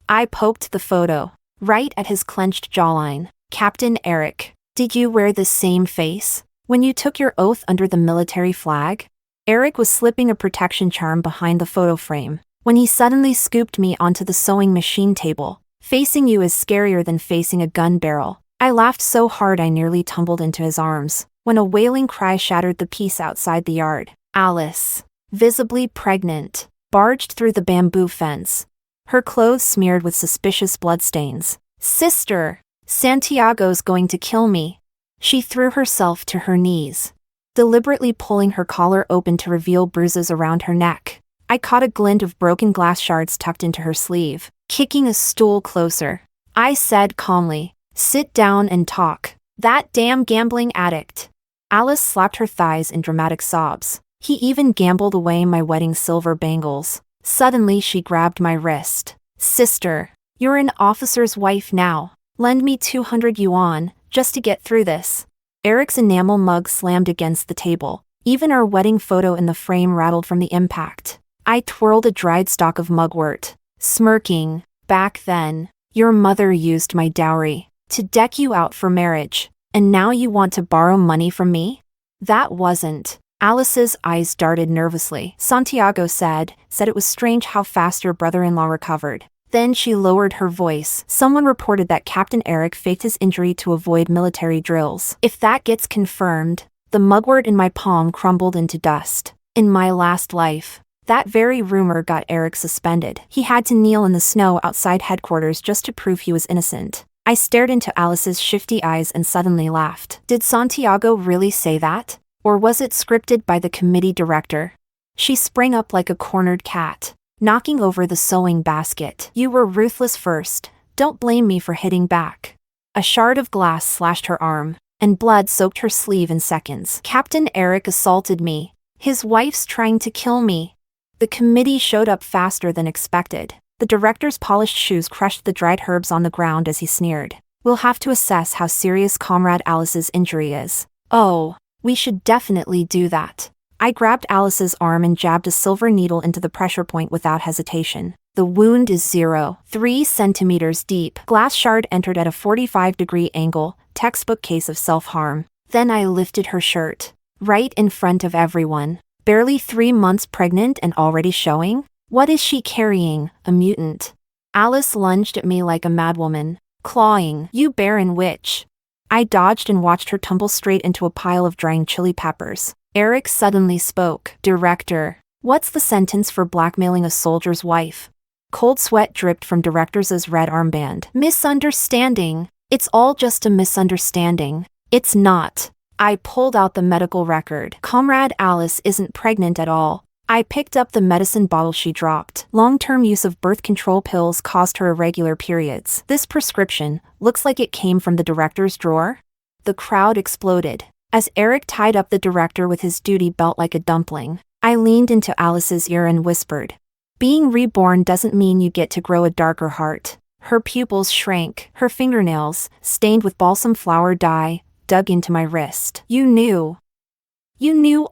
I poked the photo, right at his clenched jawline. Captain Eric, did you wear the same face when you took your oath under the military flag? Eric was slipping a protection charm behind the photo frame when he suddenly scooped me onto the sewing machine table. Facing you is scarier than facing a gun barrel. I laughed so hard I nearly tumbled into his arms when a wailing cry shattered the peace outside the yard. Alice, visibly pregnant, barged through the bamboo fence, her clothes smeared with suspicious bloodstains. Sister, Santiago's going to kill me. She threw herself to her knees, deliberately pulling her collar open to reveal bruises around her neck. I caught a glint of broken glass shards tucked into her sleeve. Kicking a stool closer, I said calmly, "Sit down and talk." That damn gambling addict. Alice slapped her thighs in dramatic sobs. He even gambled away my wedding silver bangles. Suddenly she grabbed my wrist. Sister, you're an officer's wife now. Lend me 200 yuan, just to get through this. Eric's enamel mug slammed against the table. Even our wedding photo in the frame rattled from the impact. I twirled a dried stalk of mugwort, smirking. Back then, your mother used my dowry to deck you out for marriage, and now you want to borrow money from me? That wasn't. Alice's eyes darted nervously. Santiago said it was strange how fast your brother-in-law recovered. Then she lowered her voice. Someone reported that Captain Eric faked his injury to avoid military drills. If that gets confirmed, the mugwort in my palm crumbled into dust. In my last life, that very rumor got Eric suspended. He had to kneel in the snow outside headquarters just to prove he was innocent. I stared into Alice's shifty eyes and suddenly laughed. Did Santiago really say that? Or was it scripted by the committee director? She sprang up like a cornered cat, knocking over the sewing basket. You were ruthless first. Don't blame me for hitting back. A shard of glass slashed her arm, and blood soaked her sleeve in seconds. Captain Eric assaulted me. His wife's trying to kill me. The committee showed up faster than expected. The director's polished shoes crushed the dried herbs on the ground as he sneered. We'll have to assess how serious Comrade Alice's injury is. Oh, we should definitely do that. I grabbed Alice's arm and jabbed a silver needle into the pressure point without hesitation. The wound is 0.3 centimeters deep. Glass shard entered at a 45-degree angle, textbook case of self-harm. Then I lifted her shirt, right in front of everyone. Barely 3 months pregnant and already showing? What is she carrying, a mutant? Alice lunged at me like a madwoman, clawing. You barren witch. I dodged and watched her tumble straight into a pile of drying chili peppers. Eric suddenly spoke. Director, what's the sentence for blackmailing a soldier's wife? Cold sweat dripped from Director's red armband. Misunderstanding. It's all just a misunderstanding. It's not. I pulled out the medical record. Comrade Alice isn't pregnant at all. I picked up the medicine bottle she dropped. Long-term use of birth control pills caused her irregular periods. This prescription looks like it came from the director's drawer. The crowd exploded as Eric tied up the director with his duty belt like a dumpling. I leaned into Alice's ear and whispered, "Being reborn doesn't mean you get to grow a darker heart." Her pupils shrank, her fingernails, stained with balsam flower dye, dug into my wrist. You knew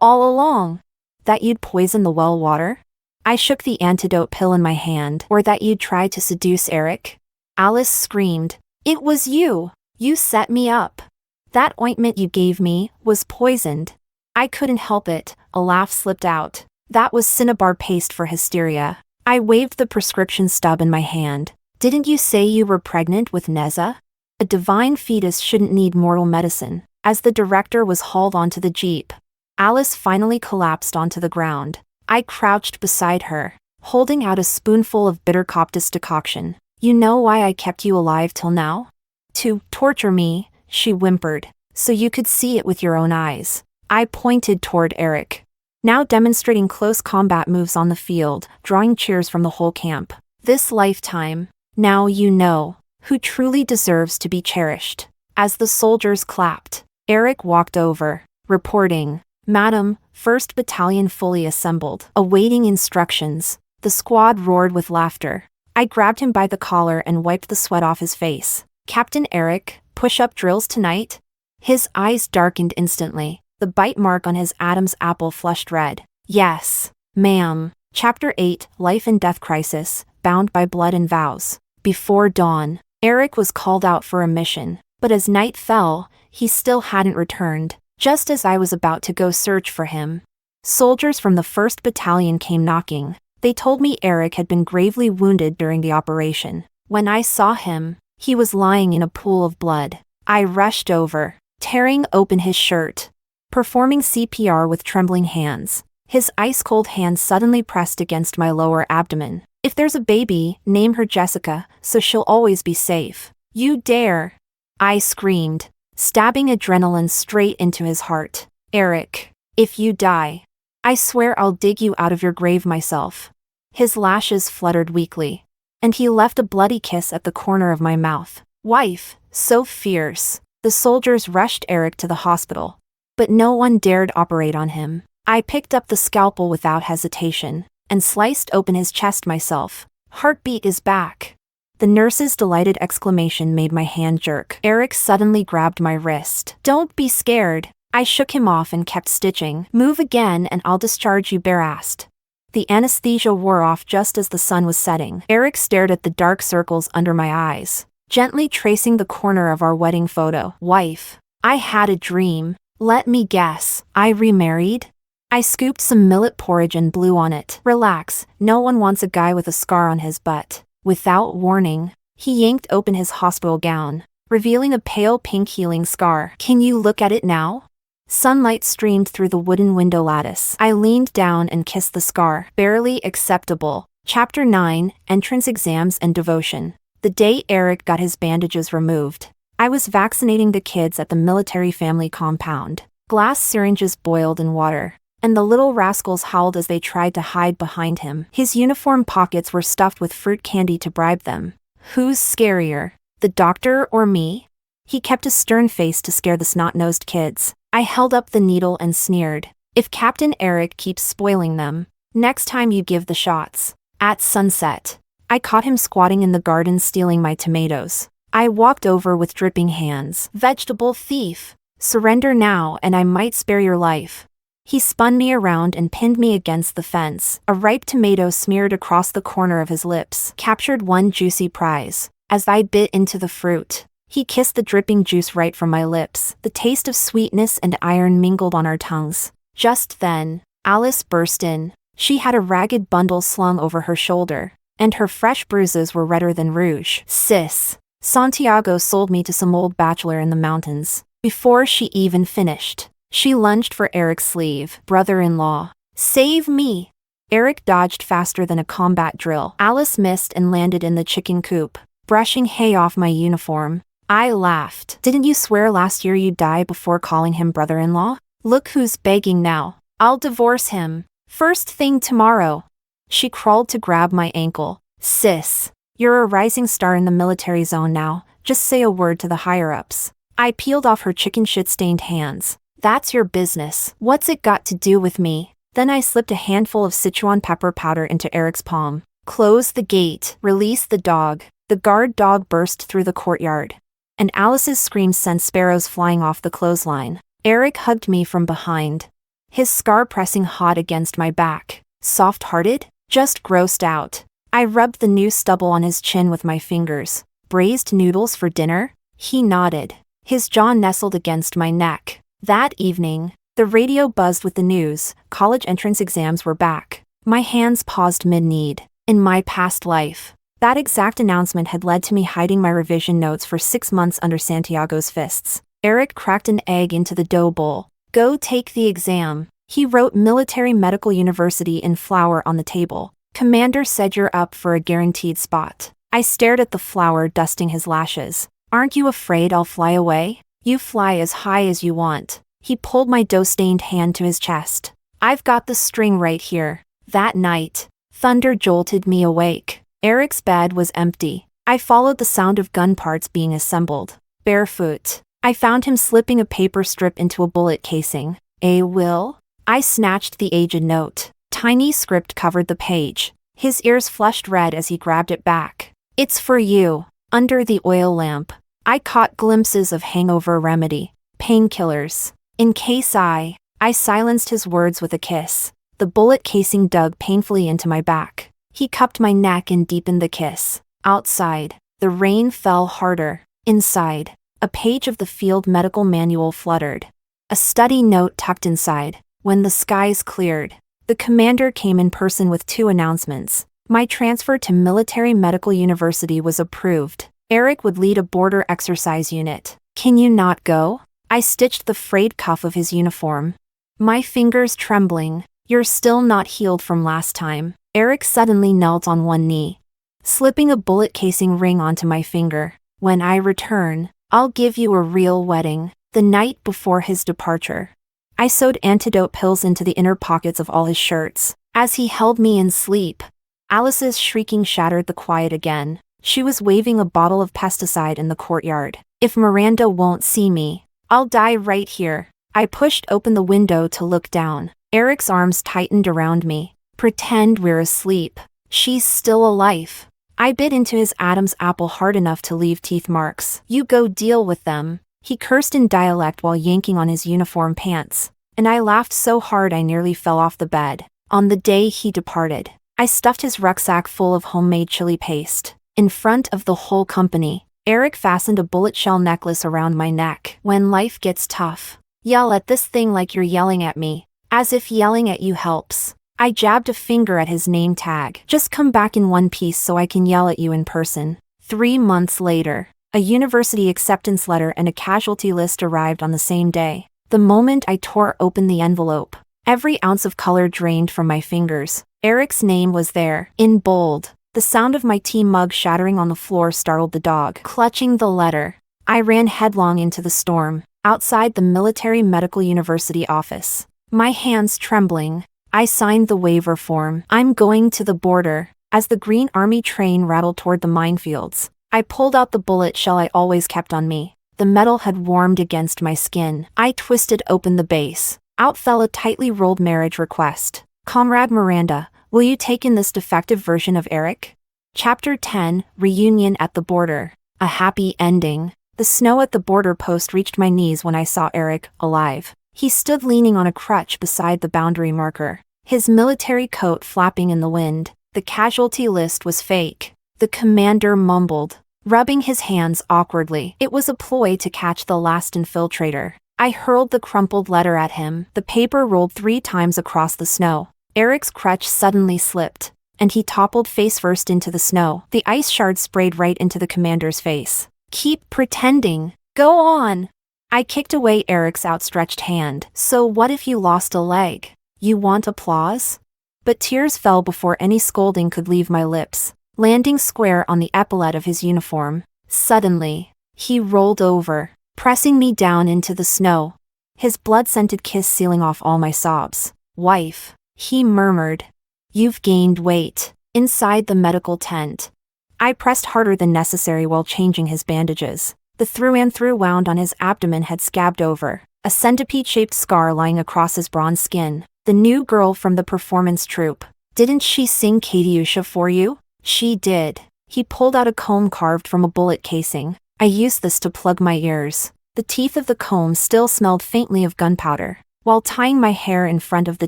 all along that you'd poison the well water? I shook the antidote pill in my hand. Or that you'd try to seduce Eric? Alice screamed. It was you. You set me up. That ointment you gave me was poisoned. I couldn't help it. A laugh slipped out. That was cinnabar paste for hysteria. I waved the prescription stub in my hand. Didn't you say you were pregnant with Neza? A divine fetus shouldn't need mortal medicine. As the director was hauled onto the jeep, Alice finally collapsed onto the ground. I crouched beside her, holding out a spoonful of bitter coptis decoction. You know why I kept you alive till now? To torture me, she whimpered, so you could see it with your own eyes. I pointed toward Eric. now demonstrating close combat moves on the field, drawing cheers from the whole camp. This lifetime, now you know, who truly deserves to be cherished. As the soldiers clapped, Eric walked over, reporting, "Madam, 1st Battalion fully assembled, awaiting instructions." The squad roared with laughter. I grabbed him by the collar and wiped the sweat off his face. "Captain Eric, push-up drills tonight?" His eyes darkened instantly. The bite mark on his Adam's apple flushed red. "Yes, ma'am." Chapter 8, Life and Death Crisis, Bound by Blood and Vows. Before dawn, Eric was called out for a mission, but as night fell, he still hadn't returned. Just as I was about to go search for him, soldiers from the 1st Battalion came knocking. They told me Eric had been gravely wounded during the operation. When I saw him, he was lying in a pool of blood. I rushed over, tearing open his shirt, performing CPR with trembling hands. His ice-cold hand suddenly pressed against my lower abdomen. "If there's a baby, name her Jessica, so she'll always be safe." "You dare!" I screamed, stabbing adrenaline straight into his heart. "Eric, if you die, I swear I'll dig you out of your grave myself." His lashes fluttered weakly, and he left a bloody kiss at the corner of my mouth. "Wife, so fierce." The soldiers rushed Eric to the hospital, but no one dared operate on him. I picked up the scalpel without hesitation and sliced open his chest myself. "Heartbeat is back." The nurse's delighted exclamation made my hand jerk. Eric suddenly grabbed my wrist. "Don't be scared." I shook him off and kept stitching. "Move again and I'll discharge you bare-assed." The anesthesia wore off just as the sun was setting. Eric stared at the dark circles under my eyes, gently tracing the corner of our wedding photo. "Wife, I had a dream." "Let me guess, I remarried?" I scooped some millet porridge and blew on it. "Relax, no one wants a guy with a scar on his butt." Without warning, he yanked open his hospital gown, revealing a pale pink healing scar. "Can you look at it now?" Sunlight streamed through the wooden window lattice. I leaned down and kissed the scar. "Barely acceptable." Chapter 9, Entrance Exams and Devotion. The day Eric got his bandages removed, I was vaccinating the kids at the military family compound. Glass syringes boiled in water, and the little rascals howled as they tried to hide behind him. His uniform pockets were stuffed with fruit candy to bribe them. Who's scarier, the doctor or me? He kept a stern face to scare the snot-nosed kids. I held up the needle and sneered. "If Captain Eric keeps spoiling them, next time you give the shots." At sunset, I caught him squatting in the garden stealing my tomatoes. I walked over with dripping hands. "Vegetable thief, surrender now and I might spare your life." He spun me around and pinned me against the fence. A ripe tomato smeared across the corner of his lips. Captured one juicy prize. As I bit into the fruit, he kissed the dripping juice right from my lips. The taste of sweetness and iron mingled on our tongues. Just then, Alice burst in. She had a ragged bundle slung over her shoulder, and her fresh bruises were redder than rouge. "Sis, Santiago sold me to some old bachelor in the mountains." Before she even finished, she lunged for Eric's sleeve. "Brother-in-law, save me!" Eric dodged faster than a combat drill. Alice missed and landed in the chicken coop, brushing hay off my uniform. I laughed. "Didn't you swear last year you'd die before calling him brother-in-law? Look who's begging now. I'll divorce him. First thing tomorrow." She crawled to grab my ankle. "Sis, you're a rising star in the military zone now. Just say a word to the higher-ups." I peeled off her chicken shit-stained hands. "That's your business. What's it got to do with me?" Then I slipped a handful of Sichuan pepper powder into Eric's palm. "Close the gate. Release the dog." The guard dog burst through the courtyard, and Alice's screams sent sparrows flying off the clothesline. Eric hugged me from behind, his scar pressing hot against my back. "Soft-hearted? Just grossed out." I rubbed the new stubble on his chin with my fingers. "Braised noodles for dinner?" He nodded, his jaw nestled against my neck. That evening, the radio buzzed with the news. College entrance exams were back. My hands paused mid-need. In my past life, that exact announcement had led to me hiding my revision notes for 6 months under Santiago's fists. Eric cracked an egg into the dough bowl. "Go take the exam." He wrote Military Medical University in flour on the table. "Commander said you're up for a guaranteed spot." I stared at the flour dusting his lashes. "Aren't you afraid I'll fly away?" "You fly as high as you want." He pulled my dough-stained hand to his chest. I've got the string right here. That night, thunder jolted me awake. Eric's bed was empty. I followed the sound of gun parts being assembled. Barefoot, I found him slipping a paper strip into a bullet casing. A will? I snatched the aged note. Tiny script covered the page. His ears flushed red as he grabbed it back. It's for you. Under the oil lamp, I caught glimpses of hangover remedy, painkillers. In case I silenced his words with a kiss. The bullet casing dug painfully into my back. He cupped my neck and deepened the kiss. Outside, the rain fell harder. Inside, a page of the field medical manual fluttered. A study note tucked inside. When the skies cleared, the commander came in person with 2 announcements. My transfer to Military Medical University was approved. Eric would lead a border exercise unit. Can you not go? I stitched the frayed cuff of his uniform. My fingers trembling. You're still not healed from last time. Eric suddenly knelt on one knee, slipping a bullet casing ring onto my finger. When I return, I'll give you a real wedding. The night before his departure, I sewed antidote pills into the inner pockets of all his shirts. As he held me in sleep, Alice's shrieking shattered the quiet again. She was waving a bottle of pesticide in the courtyard. If Miranda won't see me, I'll die right here. I pushed open the window to look down. Eric's arms tightened around me. Pretend we're asleep. She's still alive. I bit into his Adam's apple hard enough to leave teeth marks. You go deal with them. He cursed in dialect while yanking on his uniform pants, and I laughed so hard I nearly fell off the bed. On the day he departed, I stuffed his rucksack full of homemade chili paste. In front of the whole company, Eric fastened a bullet shell necklace around my neck. When life gets tough, yell at this thing like you're yelling at me, as if yelling at you helps. I jabbed a finger at his name tag. Just come back in one piece so I can yell at you in person. 3 months later, a university acceptance letter and a casualty list arrived on the same day. The moment I tore open the envelope, every ounce of color drained from my fingers. Eric's name was there, in bold. The sound of my tea mug shattering on the floor startled the dog. Clutching the letter, I ran headlong into the storm, outside the Military Medical University office. My hands trembling, I signed the waiver form. I'm going to the border. As the Green Army train rattled toward the minefields, I pulled out the bullet shell I always kept on me. The metal had warmed against my skin. I twisted open the base. Out fell a tightly rolled marriage request. Comrade Miranda, will you take in this defective version of Eric? Chapter 10, Reunion at the Border. A happy ending. The snow at the border post reached my knees when I saw Eric, alive. He stood leaning on a crutch beside the boundary marker, his military coat flapping in the wind. The casualty list was fake. The commander mumbled, rubbing his hands awkwardly. It was a ploy to catch the last infiltrator. I hurled the crumpled letter at him. The paper rolled 3 times across the snow. Eric's crutch suddenly slipped, and he toppled face first into the snow. The ice shards sprayed right into the commander's face. Keep pretending. Go on. I kicked away Eric's outstretched hand. So what if you lost a leg? You want applause? But tears fell before any scolding could leave my lips, landing square on the epaulette of his uniform. Suddenly, he rolled over, pressing me down into the snow, his blood-scented kiss sealing off all my sobs. Wife, he murmured. You've gained weight. Inside the medical tent, I pressed harder than necessary while changing his bandages. The through-and-through wound on his abdomen had scabbed over, a centipede-shaped scar lying across his bronze skin. The new girl from the performance troupe. Didn't she sing Katyusha for you? She did. He pulled out a comb carved from a bullet casing. I used this to plug my ears. The teeth of the comb still smelled faintly of gunpowder. While tying my hair in front of the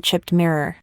chipped mirror,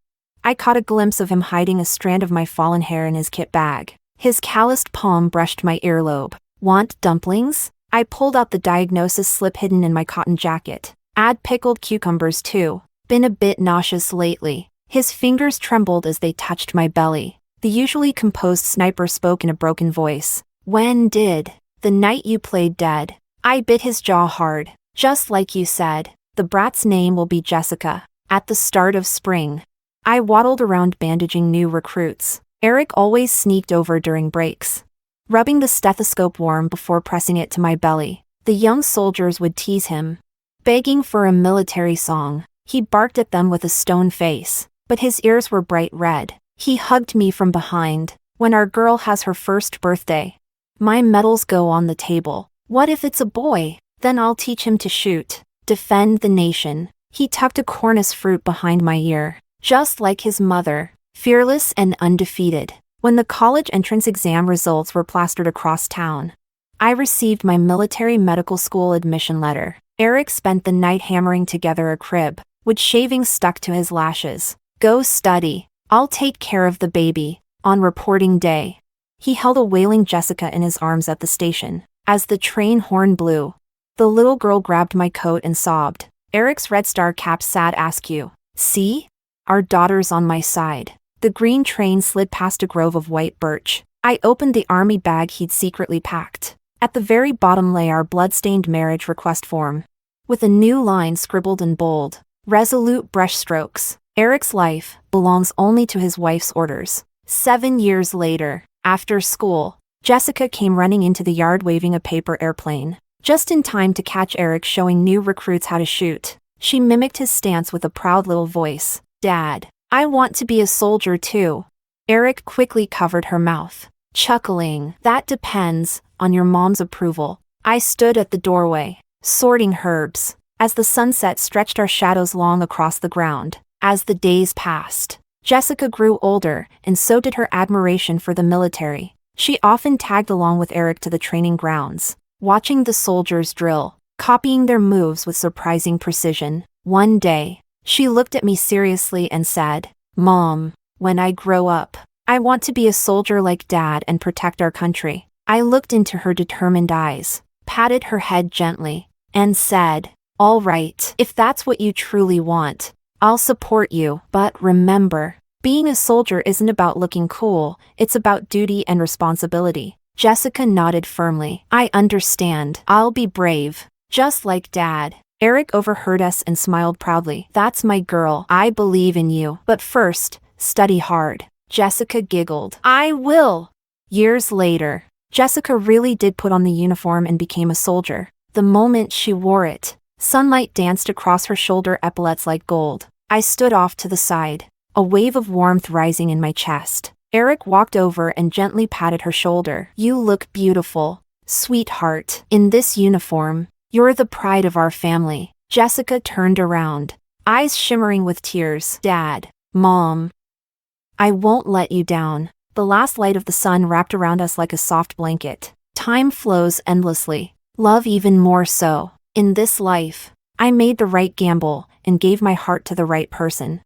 I caught a glimpse of him hiding a strand of my fallen hair in his kit bag. His calloused palm brushed my earlobe. Want dumplings? I pulled out the diagnosis slip hidden in my cotton jacket. Add pickled cucumbers too. Been a bit nauseous lately. His fingers trembled as they touched my belly. The usually composed sniper spoke in a broken voice. When did? The night you played dead. I bit his jaw hard. Just like you said. The brat's name will be Jessica. At the start of spring. I waddled around bandaging new recruits. Eric always sneaked over during breaks, rubbing the stethoscope warm before pressing it to my belly. The young soldiers would tease him, begging for a military song. He barked at them with a stone face, but his ears were bright red. He hugged me from behind. When our girl has her first birthday, my medals go on the table. What if it's a boy? Then I'll teach him to shoot. Defend the nation. He tucked a cornice fruit behind my ear, just like his mother, fearless and undefeated. When the college entrance exam results were plastered across town, I received my military medical school admission letter. Eric spent the night hammering together a crib, with shavings stuck to his lashes. Go study. I'll take care of the baby. On reporting day, he held a wailing Jessica in his arms at the station. As the train horn blew, the little girl grabbed my coat and sobbed. Eric's Red Star capped sad askew. See? Our daughter's on my side. The green train slid past a grove of white birch. I opened the army bag he'd secretly packed. At the very bottom lay our bloodstained marriage request form, with a new line scribbled in bold. Resolute brushstrokes. Eric's life belongs only to his wife's orders. 7 years later, after school, Jessica came running into the yard waving a paper airplane, just in time to catch Eric showing new recruits how to shoot. She mimicked his stance with a proud little voice. Dad, I want to be a soldier too. Eric quickly covered her mouth, chuckling. That depends on your mom's approval. I stood at the doorway, sorting herbs, as the sunset stretched our shadows long across the ground. As the days passed, Jessica grew older, and so did her admiration for the military. She often tagged along with Eric to the training grounds, watching the soldiers drill, copying their moves with surprising precision. One day, she looked at me seriously and said, "Mom, when I grow up, I want to be a soldier like Dad and protect our country." I looked into her determined eyes, patted her head gently, and said, "All right, if that's what you truly want, I'll support you. But remember, being a soldier isn't about looking cool, it's about duty and responsibility." Jessica nodded firmly. "I understand. I'll be brave, just like Dad." Eric overheard us and smiled proudly. "That's my girl. I believe in you. But first, study hard." Jessica giggled. "I will." Years later, Jessica really did put on the uniform and became a soldier. The moment she wore it, sunlight danced across her shoulder epaulets like gold. I stood off to the side, a wave of warmth rising in my chest. Eric walked over and gently patted her shoulder. "You look beautiful, sweetheart. In this uniform, you're the pride of our family." Jessica turned around, eyes shimmering with tears. "Dad, Mom, I won't let you down." The last light of the sun wrapped around us like a soft blanket. Time flows endlessly, love even more so. In this life, I made the right gamble and gave my heart to the right person.